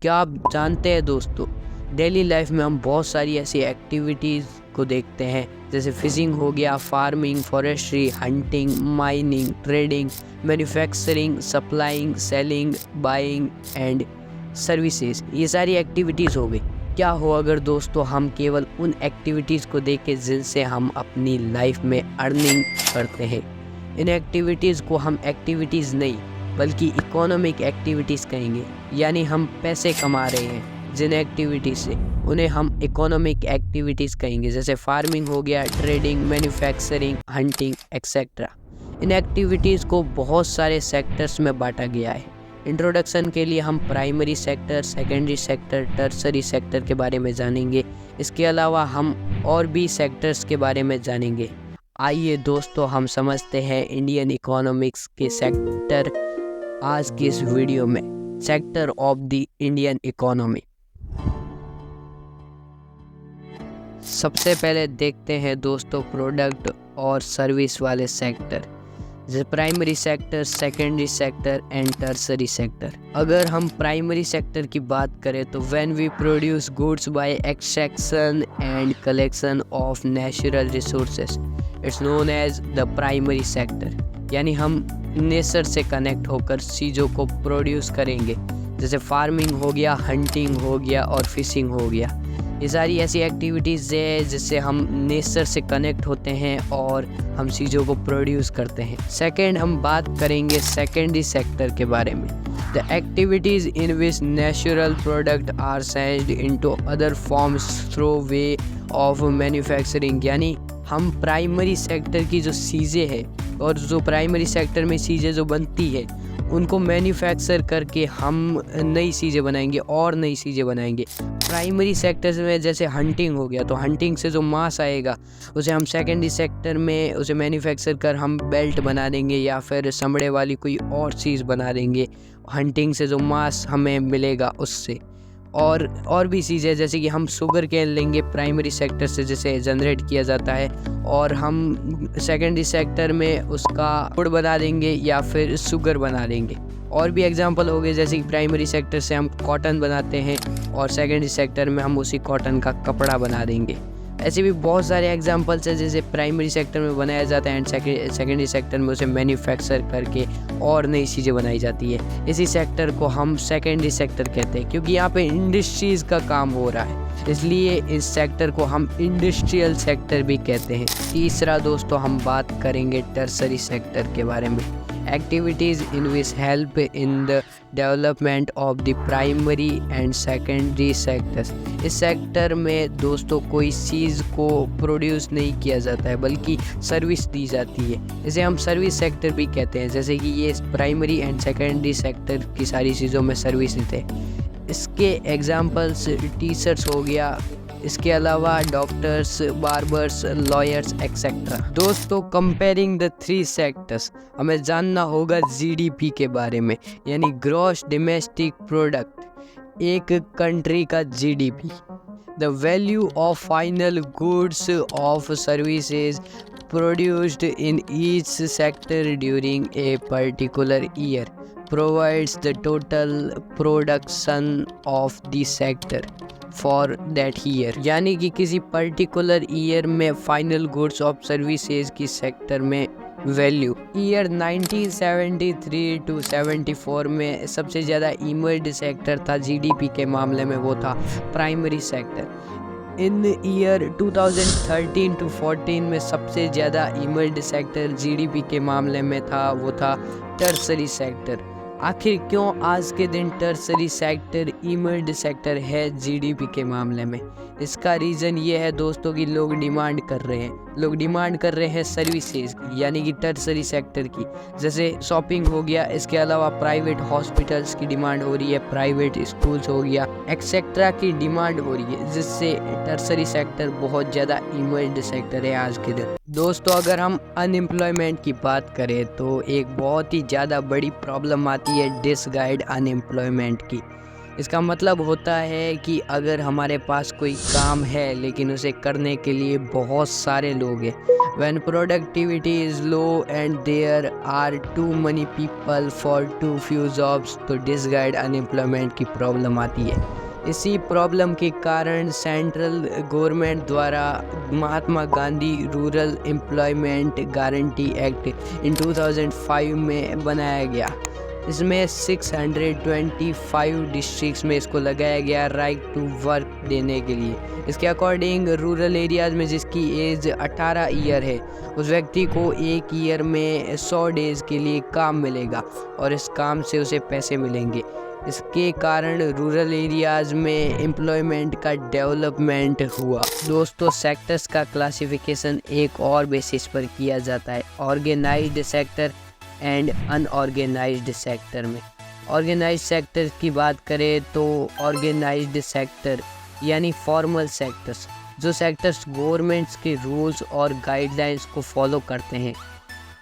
क्या आप जानते हैं दोस्तों, डेली लाइफ में हम बहुत सारी ऐसी एक्टिविटीज़ को देखते हैं, जैसे फिशिंग हो गया, farming, forestry, hunting, mining, trading, manufacturing, supplying, selling, buying and services. ये सारी एक्टिविटीज़ हो गई। क्या हो अगर दोस्तों हम केवल उन एक्टिविटीज़ को देखें जिनसे हम अपनी लाइफ में अर्निंग करते हैं। इन एक्टिविटीज़ को हम एक्टिविटीज़ नहीं बल्कि इकोनॉमिक एक्टिविटीज़ कहेंगे, यानी हम पैसे कमा रहे हैं जिन एक्टिविटीज़ से, उन्हें हम इकोनॉमिक एक्टिविटीज़ कहेंगे। जैसे फार्मिंग हो गया, ट्रेडिंग, मैन्युफैक्चरिंग, हंटिंग एक्सेट्रा। इन एक्टिविटीज़ को बहुत सारे सेक्टर्स में बांटा गया है। इंट्रोडक्शन के लिए हम primary sector, secondary sector, tertiary sector के बारे में जानेंगे। इसके अलावा हम और भी सेक्टर्स के बारे में जानेंगे। आइए दोस्तों, हम समझते हैं इंडियन इकोनॉमिक्स के सेक्टर आज की इस वीडियो में। Sector of the Indian economy. सबसे पहले देखते हैं दोस्तों प्रोडक्ट और सर्विस वाले सेक्टर, जैसे primary sector, secondary sector and tertiary sector. अगर हम प्राइमरी सेक्टर की बात करें तो when we produce goods by extraction and collection of natural resources, it's known as the primary sector. यानी हम नेचर से कनेक्ट होकर चीज़ों को प्रोड्यूस करेंगे, जैसे फार्मिंग हो गया, हंटिंग हो गया और फिशिंग हो गया। ये सारी ऐसी एक्टिविटीज़ है जिससे हम नेचर से कनेक्ट होते हैं और हम चीज़ों को प्रोड्यूस करते हैं। सेकंड, हम बात करेंगे सेकेंडरी सेक्टर के बारे में। The activities in which natural product are changed into other forms through way of manufacturing. यानी हम प्राइमरी सेक्टर की जो चीज़ें हैं और जो प्राइमरी सेक्टर में चीज़ें जो बनती है उनको मैन्युफैक्चर करके हम नई चीज़ें बनाएंगे और नई चीज़ें बनाएंगे। प्राइमरी सेक्टर में जैसे हंटिंग हो गया, तो हंटिंग से जो मांस आएगा उसे हम सेकेंडरी सेक्टर में उसे मैन्युफैक्चर कर हम बेल्ट बना देंगे या फिर चमड़े वाली कोई और चीज़ बना देंगे हंटिंग से जो मांस हमें मिलेगा उससे। और भी चीज़ें जैसे कि हम शुगर केन लेंगे प्राइमरी सेक्टर से जैसे जनरेट किया जाता है, और हम सेकेंडरी सेक्टर में उसका गुड़ बना देंगे या फिर शुगर बना देंगे। और भी एग्जांपल हो गए, जैसे कि प्राइमरी सेक्टर से हम कॉटन बनाते हैं और सेकेंडरी सेक्टर में हम उसी कॉटन का कपड़ा बना देंगे। ऐसे भी बहुत सारे एग्जांपल्स हैं जैसे प्राइमरी सेक्टर में बनाया जाता है एंड सेकेंडरी सेक्टर में उसे मैन्युफैक्चर करके और नई चीज़ें बनाई जाती है। इसी सेक्टर को हम सेकेंडरी सेक्टर कहते हैं, क्योंकि यहाँ पे इंडस्ट्रीज़ का काम हो रहा है, इसलिए इस सेक्टर को हम इंडस्ट्रियल सेक्टर भी कहते हैं। तीसरा दोस्तों, हम बात करेंगे टर्सरी सेक्टर के बारे में। Activities in which help in the development of the primary and secondary sectors. इस सेक्टर में दोस्तों कोई चीज़ को प्रोड्यूस नहीं किया जाता है बल्कि सर्विस दी जाती है, इसे हम सर्विस सेक्टर भी कहते हैं। जैसे कि ये प्राइमरी एंड सेकेंडरी सेक्टर की सारी चीज़ों में सर्विस देते हैं। इसके एग्जांपल्स टीचर्स हो गया, इसके अलावा डॉक्टर्स, बार्बर्स, लॉयर्स एक्सेट्रा। दोस्तों, कंपेयरिंग द थ्री सेक्टर्स, हमें जानना होगा जीडीपी के बारे में, यानी ग्रॉस डोमेस्टिक प्रोडक्ट, एक कंट्री का GDP. The value of final goods of services produced in each sector during a particular year provides the total production of the sector for that year. यानी कि किसी particular year में final goods of services की sector में value. Year 1973 to 74 में सबसे ज़्यादा emerged sector था जीडीपी के मामले में, वो था primary sector. In year 2013 to 14 में सबसे ज़्यादा इमर्ज्ड सेक्टर जीडीपी के मामले में था, वो था टर्सरी सेक्टर। आखिर क्यों आज के दिन टर्सरी सेक्टर इमर्ज्ड सेक्टर है जीडीपी के मामले में? इसका रीज़न ये है दोस्तों कि लोग डिमांड कर रहे हैं सर्विसेज की, यानी कि टर्सरी सेक्टर की, जैसे शॉपिंग हो गया। इसके अलावा प्राइवेट हॉस्पिटल्स की डिमांड हो रही है, प्राइवेट स्कूल्स हो गया एक्सेट्रा की डिमांड हो रही है, जिससे टर्सरी सेक्टर बहुत ज़्यादा इमर्ज्ड सेक्टर है आज के दिन। दोस्तों, अगर हम अनएम्प्लॉयमेंट की बात करें तो एक बहुत ही ज़्यादा बड़ी प्रॉब्लम आती है डिसगाइड अनएम्प्लॉयमेंट की। इसका मतलब होता है कि अगर हमारे पास कोई काम है लेकिन उसे करने के लिए बहुत सारे लोग हैं, When productivity is low and there are too many people for too few jobs, तो disguised unemployment की प्रॉब्लम आती है। इसी प्रॉब्लम के कारण सेंट्रल गवर्नमेंट द्वारा Mahatma Gandhi rural employment guarantee act in 2005 में बनाया गया। इसमें 625 डिस्ट्रिक्ट्स में इसको लगाया गया राइट टू वर्क देने के लिए। इसके अकॉर्डिंग रूरल एरियाज़ में जिसकी एज 18 ईयर है उस व्यक्ति को एक ईयर में 100 डेज़ के लिए काम मिलेगा और इस काम से उसे पैसे मिलेंगे। इसके कारण रूरल एरियाज़ में एम्प्लॉयमेंट का डेवलपमेंट हुआ। दोस्तों, सेक्टर्स का क्लासिफिकेशन एक और बेसिस पर किया जाता है, organised sector and unorganised sector में। ऑर्गेनाइज्ड सेक्टर की बात करें तो ऑर्गेनाइज्ड सेक्टर यानी फॉर्मल सेक्टर्स, जो सेक्टर्स गवर्नमेंट्स के रूल्स और गाइडलाइंस को फॉलो करते हैं।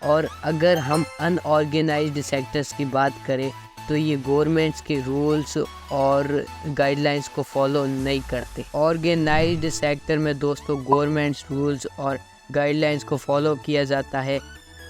और अगर हम अनऑर्गेनाइज्ड सेक्टर्स की बात करें तो ये गवर्नमेंट्स के रूल्स और गाइडलाइंस को फॉलो नहीं करते। ऑर्गेनाइज्ड सेक्टर में दोस्तों गवर्नमेंट्स रूल्स और गाइडलाइंस को फॉलो किया जाता है।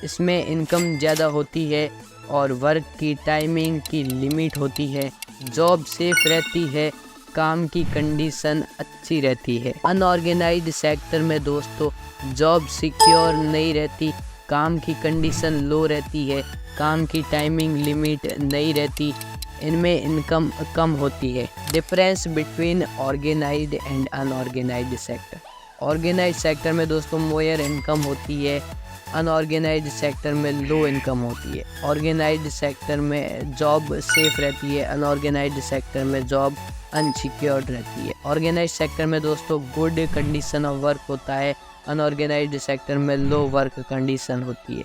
इसमें इनकम ज़्यादा होती है और वर्क की टाइमिंग की लिमिट होती है, जॉब सेफ रहती है, काम की कंडीशन अच्छी रहती है। अनऑर्गेनाइज्ड सेक्टर में दोस्तों जॉब सिक्योर नहीं रहती, काम की कंडीशन लो रहती है, काम की टाइमिंग लिमिट नहीं रहती, इनमें इनकम कम होती है। Difference between organised and unorganised sector. Organised sector में दोस्तों मोयर इनकम होती है, अनऑर्गेनाइज्ड सेक्टर में लो इनकम होती है। ऑर्गेनाइज्ड सेक्टर में जॉब सेफ रहती है, अनऑर्गेनाइज्ड सेक्टर में जॉब अनसिक्योर्ड रहती है। ऑर्गेनाइज्ड सेक्टर में दोस्तों गुड कंडीशन ऑफ वर्क होता है, अनऑर्गेनाइज्ड सेक्टर में लो वर्क कंडीशन होती है।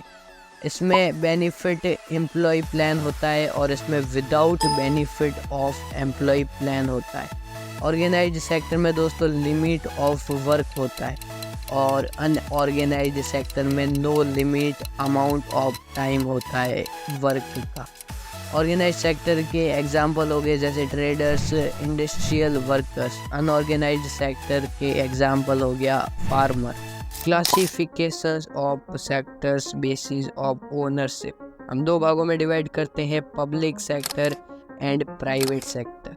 इसमें बेनिफिट एम्प्लॉय प्लान होता है और इसमें without benefit of employ plan होता है। ऑर्गेनाइज्ड सेक्टर में दोस्तों लिमिट ऑफ वर्क होता है और अनऑर्गेनाइज्ड सेक्टर में no limit amount of time होता है वर्क का। ऑर्गेनाइज्ड सेक्टर के एग्जांपल हो गए जैसे traders, industrial workers. Unorganised sector के एग्जांपल हो गया farmer. Classifications of sectors basis of ownership. हम दो भागों में डिवाइड करते हैं, public sector and private sector.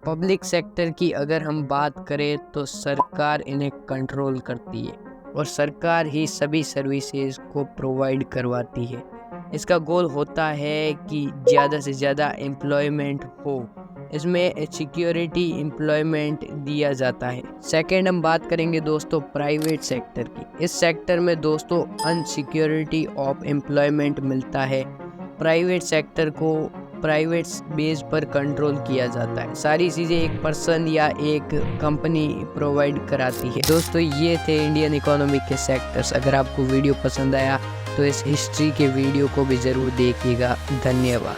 Public sector की अगर हम बात करें तो सरकार इन्हें कंट्रोल करती है और सरकार ही सभी सर्विसेज को प्रोवाइड करवाती है। इसका गोल होता है कि ज़्यादा से ज़्यादा एम्प्लॉयमेंट हो, इसमें सिक्योरिटी एम्प्लॉयमेंट दिया जाता है। सेकेंड हम बात करेंगे दोस्तों प्राइवेट सेक्टर की। इस सेक्टर में दोस्तों अनसिक्योरिटी ऑफ एम्प्लॉयमेंट मिलता है। प्राइवेट सेक्टर को प्राइवेट बेस पर कंट्रोल किया जाता है, सारी चीज़ें एक पर्सन या एक कंपनी प्रोवाइड कराती है। दोस्तों ये थे इंडियन इकोनॉमी के सेक्टर्स। अगर आपको वीडियो पसंद आया तो इस हिस्ट्री के वीडियो को भी ज़रूर देखिएगा। धन्यवाद।